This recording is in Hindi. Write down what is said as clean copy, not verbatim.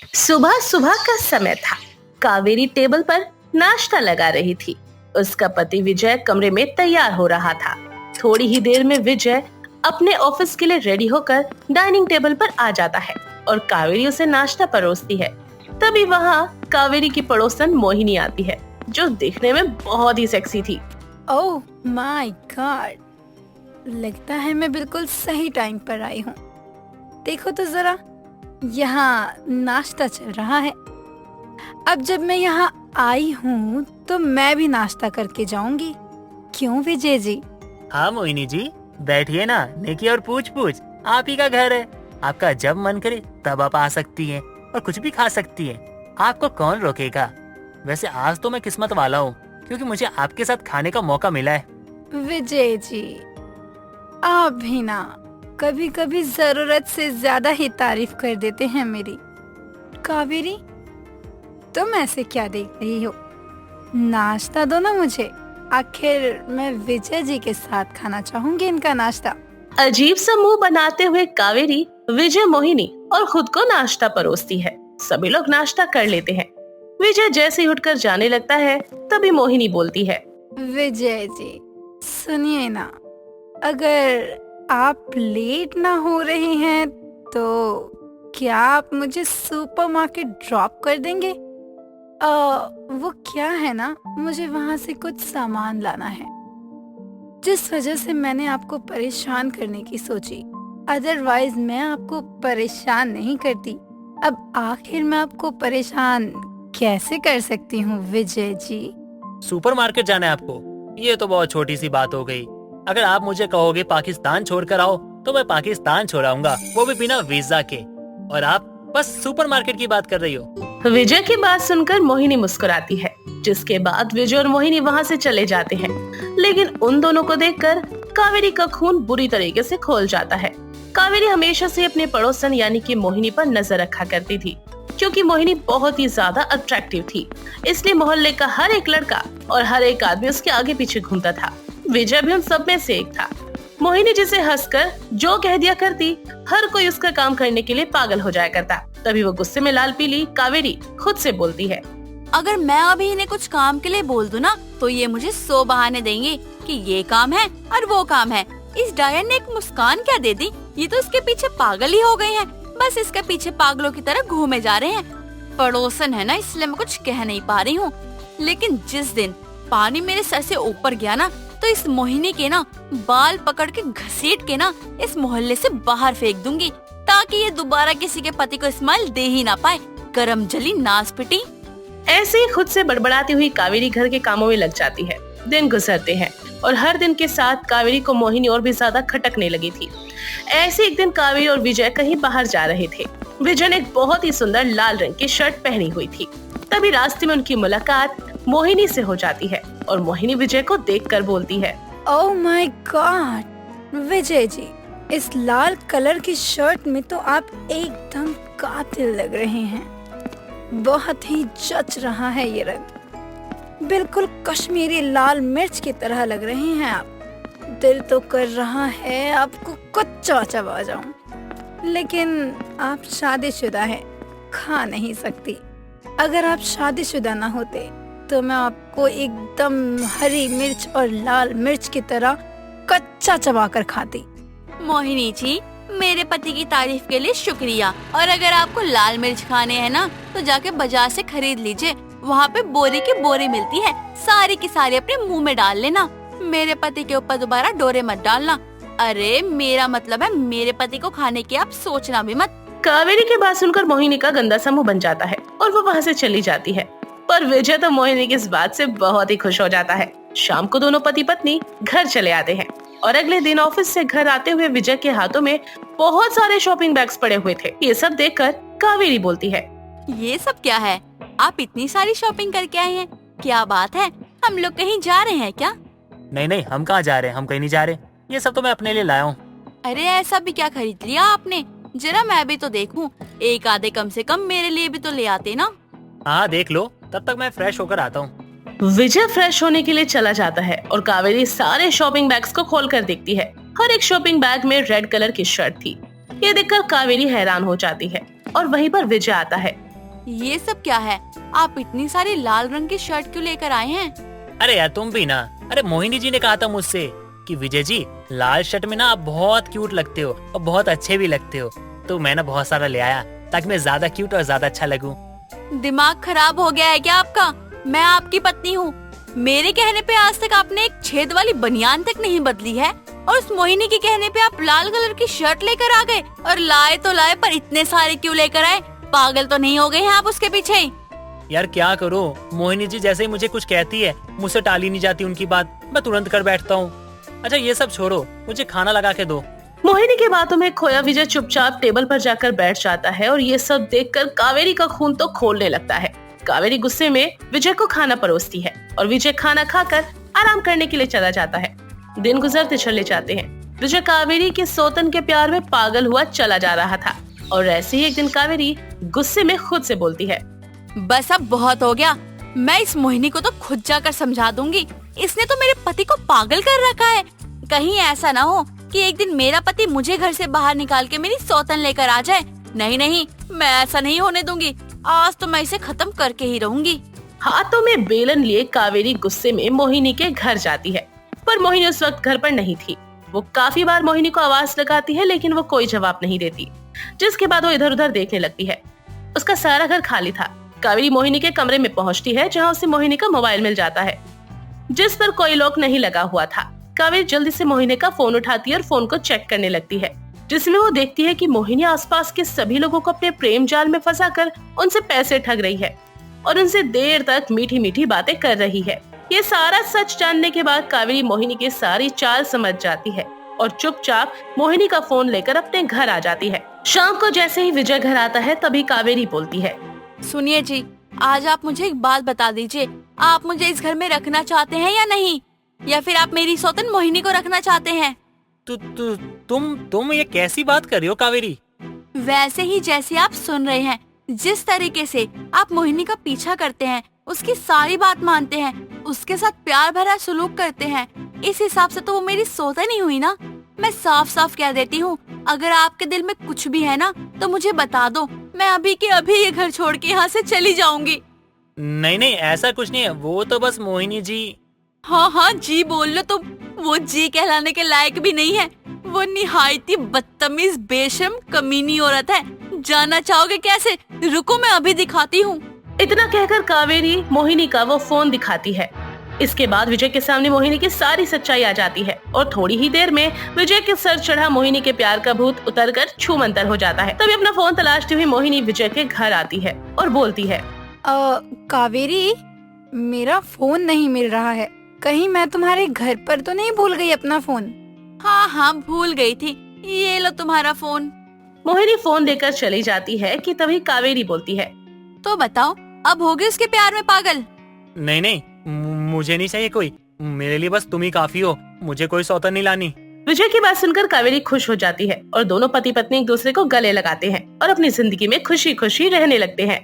सुबह सुबह का समय था। कावेरी टेबल पर नाश्ता लगा रही थी। उसका पति विजय कमरे में तैयार हो रहा था। थोड़ी ही देर में विजय अपने ऑफिस के लिए रेडी होकर डाइनिंग टेबल पर आ जाता है और कावेरी उसे नाश्ता परोसती है। तभी वहाँ कावेरी की पड़ोसन मोहिनी आती है, जो दिखने में बहुत ही सेक्सी थी। ओह माय गॉड, लगता है मैं बिल्कुल सही टाइम पर आई हूँ। देखो तो जरा, यहाँ नाश्ता चल रहा है। अब जब मैं यहाँ आई हूँ तो मैं भी नाश्ता करके जाऊंगी। क्यों विजय जी? हाँ मोहिनी जी, बैठिए ना। नेकी और पूछ पूछ, आप ही का घर है। आपका जब मन करे तब आप आ सकती हैं और कुछ भी खा सकती हैं। आपको कौन रोकेगा? वैसे आज तो मैं किस्मत वाला हूँ, क्योंकि मुझे आपके साथ खाने का मौका मिला है। विजय जी, आप भी ना कभी कभी जरूरत से ज्यादा ही तारीफ कर देते हैं मेरी। कावेरी, तुम ऐसे क्या देख रही हो? नाश्ता दो ना मुझे। आखिर मैं विजय जी के साथ खाना चाहूंगी इनका नाश्ता। अजीब सा मुंह बनाते हुए कावेरी विजय, मोहिनी और खुद को नाश्ता परोसती है। सभी लोग नाश्ता कर लेते हैं। विजय जैसे ही उठकर जाने लगता है, तभी मोहिनी बोलती है, विजय जी सुनिए ना, अगर आप लेट ना हो रहे हैं तो क्या आप मुझे सुपरमार्केट ड्रॉप कर देंगे? वो क्या है ना, मुझे वहाँ से कुछ सामान लाना है, जिस वजह से मैंने आपको परेशान करने की सोची। अदरवाइज मैं आपको परेशान नहीं करती। अब आखिर मैं आपको परेशान कैसे कर सकती हूँ विजय जी? सुपरमार्केट जाना है आपको? ये तो बहुत छोटी सी बात हो गई। अगर आप मुझे कहोगे पाकिस्तान छोड़कर आओ, तो मैं पाकिस्तान छोड़ आऊंगा, वो भी बिना वीजा के। और आप बस सुपरमार्केट की बात कर रही हो। विजय की बात सुनकर मोहिनी मुस्कुराती है, जिसके बाद विजय और मोहिनी वहाँ से चले जाते हैं। लेकिन उन दोनों को देखकर कावेरी का खून बुरी तरीके से खौल जाता है। कावेरी हमेशा से अपने पड़ोसन यानी कि मोहिनी पर नजर रखा करती थी, क्योंकि मोहिनी बहुत ही ज्यादा अट्रैक्टिव थी। इसलिए मोहल्ले का हर एक लड़का और हर एक आदमी उसके आगे पीछे घूमता था। विजय भी उन सब में से एक था। मोहिनी जिसे हंसकर जो कह दिया करती, हर कोई उसका काम करने के लिए पागल हो जाया करता। तभी वो गुस्से में लाल पीली कावेरी खुद से बोलती है, अगर मैं अभी इन्हें कुछ काम के लिए बोल दूं ना, तो ये मुझे 100 बहाने देंगे कि ये काम है और वो काम है। इस डायन ने एक मुस्कान क्या दे दी, ये तो इसके पीछे पागल ही हो गए हैं। बस इसके पीछे पागलों की तरह घूमे जा रहे हैं। पड़ोसन है ना, इसलिए मैं कुछ कह नहीं पा रही हूँ। लेकिन जिस दिन पानी मेरे सर से ऊपर गया ना, तो इस मोहिनी के ना बाल पकड़ के घसीट के ना इस मोहल्ले से बाहर फेंक दूंगी, ताकि ये दोबारा किसी के पति को स्माइल दे ही ना पाए। गरम जली नास पिटी। ऐसे ही खुद से बड़बड़ाती हुई कावेरी घर के कामों में लग जाती है। दिन गुजरते हैं और हर दिन के साथ कावेरी को मोहिनी और भी ज्यादा खटकने लगी थी। ऐसे एक दिन कावेरी और विजय कहीं बाहर जा रहे थे। विजय ने एक बहुत ही सुंदर लाल रंग की शर्ट पहनी हुई थी। तभी रास्ते में उनकी मुलाकात मोहिनी से हो जाती है और मोहिनी विजय को देखकर बोलती है, oh my God Vijay ji, इस लाल कलर की शर्ट में तो आप एकदम कातिल लग रहे हैं। बहुत ही जच रहा है ये रंग, बिल्कुल कश्मीरी लाल मिर्च की तरह लग रहे हैं आप। दिल तो कर रहा है आपको कच्चा चबा जाऊं, लेकिन आप शादीशुदा हैं, खा नहीं सकती। अगर आप शादीशुदा ना होते तो मैं आपको एकदम हरी मिर्च और लाल मिर्च की तरह कच्चा चबा कर खाती। मोहिनी जी, मेरे पति की तारीफ के लिए शुक्रिया। और अगर आपको लाल मिर्च खाने हैं ना, तो जाके बाजार से खरीद लीजिए। वहाँ पे बोरी की बोरी मिलती है, सारी की सारी अपने मुंह में डाल लेना। मेरे पति के ऊपर दोबारा डोरे मत डालना। अरे मेरा मतलब है, मेरे पति को खाने की आप सोचना भी मत। कावेरी की बात सुनकर मोहिनी का गंदा सा मुंह बन जाता है और वो वहाँ से चली जाती है। पर विजय तो मोहिनी की इस बात से बहुत ही खुश हो जाता है। शाम को दोनों पति पत्नी घर चले आते हैं और अगले दिन ऑफिस से घर आते हुए विजय के हाथों में बहुत सारे शॉपिंग बैग्स पड़े हुए थे। ये सब देखकर कावेरी बोलती है, ये सब क्या है? आप इतनी सारी शॉपिंग करके आए हैं, क्या बात है? हम लोग कहीं जा रहे हैं क्या? नहीं नहीं, हम कहाँ जा रहे हैं, हम कहीं नहीं जा रहे। ये सब तो मैं अपने लिए लाया हूँ। अरे ऐसा भी क्या खरीद लिया आपने? जरा मैं भी तो देखूं। एक आधे कम से कम मेरे लिए भी तो ले आते ना। हाँ देख लो, तब तक मैं फ्रेश होकर आता हूँ। विजय फ्रेश होने के लिए चला जाता है और कावेरी सारे शॉपिंग बैग्स को खोलकर देखती है। हर एक शॉपिंग बैग में रेड कलर की शर्ट थी। ये देखकर कावेरी हैरान हो जाती है और वहीं पर विजय आता है। ये सब क्या है? आप इतनी सारी लाल रंग की शर्ट क्यों लेकर आए हैं? अरे यार तुम भी ना, अरे मोहिनी जी ने कहा था मुझसे कि विजय जी लाल शर्ट में ना आप बहुत क्यूट लगते हो और बहुत अच्छे भी लगते हो, तो मैं ना बहुत सारा ले आया ताकि मैं ज्यादा क्यूट और ज्यादा अच्छा लगूं। दिमाग खराब हो गया है क्या आपका? मैं आपकी पत्नी हूँ। मेरे कहने पे आज तक आपने एक छेद वाली बनियान तक नहीं बदली है, और उस मोहिनी के कहने पे आप लाल कलर की शर्ट लेकर आ गए। और लाए तो लाए, पर इतने सारे क्यों लेकर आए? पागल तो नहीं हो गए हैं आप उसके पीछे? यार क्या करूं, मोहिनी जी जैसे ही मुझे कुछ कहती है मुझसे टाली नहीं जाती उनकी बात, मैं तुरंत कर बैठता हूँ। अच्छा ये सब छोड़ो, मुझे खाना लगा के दो। मोहिनी की बातों में खोया विजय चुपचाप टेबल पर जाकर बैठ जाता है और ये सब देखकर कावेरी का खून तो खौलने लगता है। कावेरी गुस्से में विजय को खाना परोसती है और विजय खाना खाकर आराम करने के लिए चला जाता है। दिन गुजरते चले जाते हैं। विजय कावेरी के सौतन के प्यार में पागल हुआ चला जा रहा था और ऐसे ही एक दिन कावेरी गुस्से में खुद से बोलती है, बस अब बहुत हो गया। मैं इस मोहिनी को तो खुद जाकर समझा दूंगी। इसने तो मेरे पति को पागल कर रखा है। कहीं ऐसा ना हो कि एक दिन मेरा पति मुझे घर से बाहर निकाल के मेरी सौतन लेकर आ जाए। नहीं नहीं, मैं ऐसा नहीं होने दूंगी। आज तो मैं इसे खत्म करके ही रहूंगी। हाथों में बेलन लिए कावेरी गुस्से में मोहिनी के घर जाती है, पर मोहिनी उस वक्त घर पर नहीं थी। वो काफी बार मोहिनी को आवाज लगाती है लेकिन वो कोई जवाब नहीं देती, जिसके बाद वो इधर उधर देखने लगती है। उसका सारा घर खाली था। कावेरी मोहिनी के कमरे में पहुंचती है जहां उसे मोहिनी का मोबाइल मिल जाता है, जिस पर कोई लॉक नहीं लगा हुआ था। कावेरी जल्दी से मोहिनी का फोन उठाती है और फोन को चेक करने लगती है, जिसमें वो देखती है कि मोहिनी आसपास के सभी लोगों को अपने प्रेम जाल में फंसाकर उनसे पैसे ठग रही है और उनसे देर तक मीठी मीठी बातें कर रही है। ये सारा सच जानने के बाद कावेरी मोहिनी की सारी चाल समझ जाती है और चुपचाप मोहिनी का फोन लेकर अपने घर आ जाती है। शाम को जैसे ही विजय घर आता है तभी कावेरी बोलती है, सुनिए जी, आज आप मुझे एक बात बता दीजिए। आप मुझे इस घर में रखना चाहते हैं या नहीं, या फिर आप मेरी सौतन मोहिनी को रखना चाहते हैं? तुम ये कैसी बात कर रही हो कावेरी? वैसे ही जैसे आप सुन रहे हैं। जिस तरीके से आप मोहिनी का पीछा करते हैं, उसकी सारी बात मानते हैं, उसके साथ प्यार भरा सलूक करते हैं, इस हिसाब से तो वो मेरी सौतन ही हुई ना। मैं साफ साफ कह देती हूँ, अगर आपके दिल में कुछ भी है ना तो मुझे बता दो। मैं अभी के अभी ये घर छोड़ के यहाँ से चली जाऊंगी। नहीं नहीं, ऐसा कुछ नहीं है, वो तो बस मोहिनी जी। हाँ हाँ जी बोल लो तुम। वो जी कहलाने के लायक भी नहीं है। वो निहायती बदतमीज बेशर्म कमीनी औरत है। जानना चाहोगे कैसे? रुको मैं अभी दिखाती हूँ। इतना कहकर कावेरी मोहिनी का वो फोन दिखाती है। इसके बाद विजय के सामने मोहिनी की सारी सच्चाई आ जाती है और थोड़ी ही देर में विजय के सर चढ़ा मोहिनी के प्यार का भूत उतरकर छूमंतर हो जाता है। तभी अपना फोन तलाशती हुई मोहिनी विजय के घर आती है और बोलती है, कावेरी, मेरा फोन नहीं मिल रहा है। कहीं मैं तुम्हारे घर पर तो नहीं भूल गई अपना फोन? हाँ हाँ भूल गई थी। ये लो तुम्हारा फोन। मोहिनी फोन देकर चली जाती है कि तभी कावेरी बोलती है, तो बताओ, अब होगे उसके प्यार में पागल? नहीं नहीं, मुझे नहीं चाहिए कोई। मेरे लिए बस तुम ही काफी हो, मुझे कोई सौतन नहीं लानी। विजय की बात सुनकर कावेरी खुश हो जाती है और दोनों पति पत्नी एक दूसरे को गले लगाते हैं और अपनी जिंदगी में खुशी खुशी रहने लगते हैं।